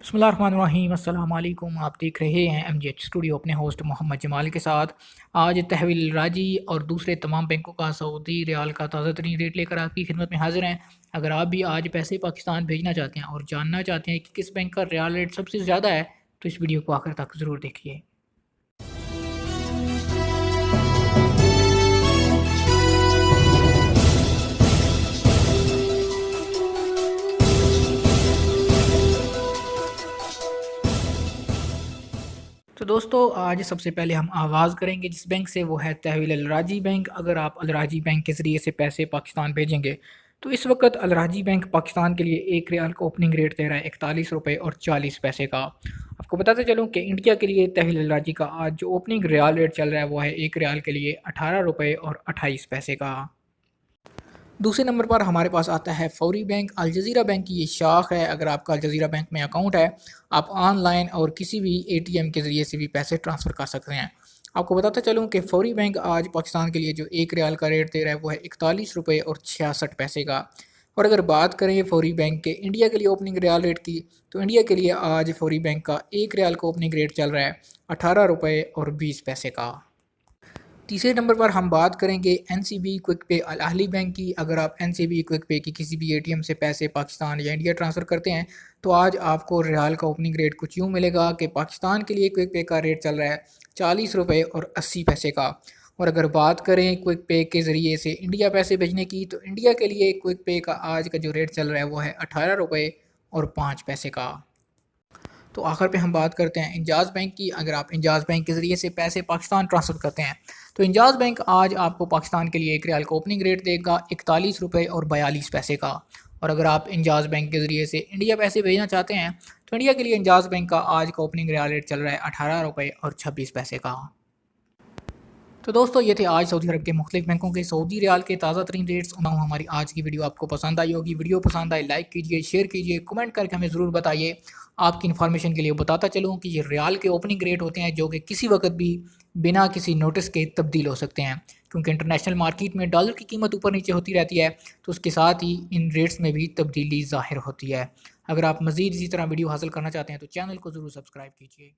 बिस्मिल्लाहिर्रहमानिर्रहीम अस्सलाम वालेकुम। आप देख रहे हैं MGH स्टूडियो अपने होस्ट मोहम्मद जमाल के साथ। आज तहवील राजी और दूसरे तमाम बैंकों का सऊदी रियाल का ताज़ा तरीन रेट लेकर आपकी खिदमत में हाजिर हैं। अगर आप भी आज पैसे पाकिस्तान भेजना चाहते हैं और जानना चाहते हैं कि किस बैंक का रियाल रेट सबसे ज़्यादा है, तो इस वीडियो को आखिर तक ज़रूर देखिए। तो दोस्तों, आज सबसे पहले हम आगाज़ करेंगे जिस बैंक से, वो है तहवील अल राजी बैंक। अगर आप अल राजी बैंक के ज़रिए से पैसे पाकिस्तान भेजेंगे तो इस वक्त अल राजी बैंक पाकिस्तान के लिए एक रियाल का ओपनिंग रेट दे रहा है 41 रुपये और 40 पैसे का। आपको बताते चलूँ कि इंडिया के लिए तहवील अल राजी का आज जो ओपनिंग रियाल रेट चल रहा है वो है एक रियाल के लिए 18 रुपये और 28 पैसे का। दूसरे नंबर पर हमारे पास आता है फौरी बैंक। अल जज़ीरा बैंक की ये शाख है। अगर आपका अल जज़ीरा बैंक में अकाउंट है, आप ऑनलाइन और किसी भी ATM के ज़रिए से भी पैसे ट्रांसफ़र कर सकते हैं। आपको बताता चलूँ कि फौरी बैंक आज पाकिस्तान के लिए जो एक रियाल का रेट दे रहा है वो है 41 रुपये और 66 पैसे का। और अगर बात करें फौरी बैंक के इंडिया के लिए ओपनिंग रियाल रेट की, तो इंडिया के लिए आज फौरी बैंक का एक रियाल का ओपनिंग रेट चल रहा है 18 रुपये और 20 पैसे का। तीसरे नंबर पर हम बात करेंगे NCB क्विक पे अल अहली बैंक की। अगर आप NCB क्विक पे की किसी भी ATM से पैसे पाकिस्तान या इंडिया ट्रांसफ़र करते हैं, तो आज आपको रियाल का ओपनिंग रेट कुछ यूँ मिलेगा कि पाकिस्तान के लिए क्विक पे का रेट चल रहा है 40 रुपये और 80 पैसे का। और अगर बात करें क्विक पे के ज़रिए से इंडिया पैसे भेजने की, तो इंडिया के लिए क्विक पे का आज का जो रेट चल रहा है वो है 18 रुपये और 5 पैसे का। तो आखिर पे हम बात करते हैं इंजाज़ बैंक की। अगर आप इंजाज़ बैंक के ज़रिए से पैसे पाकिस्तान ट्रांसफ़र करते हैं, तो इंजाज़ बैंक आज आपको पाकिस्तान के लिए एक रियाल का ओपनिंग रेट देगा 41 रुपये और 42 पैसे का। और अगर आप इंजाज़ बैंक के ज़रिए से इंडिया पैसे भेजना चाहते हैं, तो इंडिया के लिए इंजाज़ बैंक का आज का ओपनिंग रियाल रेट चल रहा है 18 रुपये और 26 पैसे का। तो दोस्तों, ये थे आज सऊदी अरब के मुख्तलिफ बैंकों के सऊदी रियाल के ताज़ा तरीन रेट्स। उम्मीद हमारी आज की वीडियो आपको पसंद आई होगी। वीडियो पसंद आए लाइक कीजिए, शेयर कीजिए, कमेंट करके हमें ज़रूर बताइए। आपकी इन्फॉर्मेशन के लिए बताता चलूँ कि ये रियाल के ओपनिंग रेट होते हैं जो कि किसी वक्त भी बिना किसी नोटिस के तब्दील हो सकते हैं, क्योंकि इंटरनेशनल मार्केट में डॉलर की कीमत ऊपर नीचे होती रहती है, तो उसके साथ ही इन रेट्स में भी तब्दीली ज़ाहिर होती है। अगर आप मज़ीद इसी तरह वीडियो हासिल करना चाहते हैं तो चैनल को ज़रूर सब्सक्राइब कीजिए।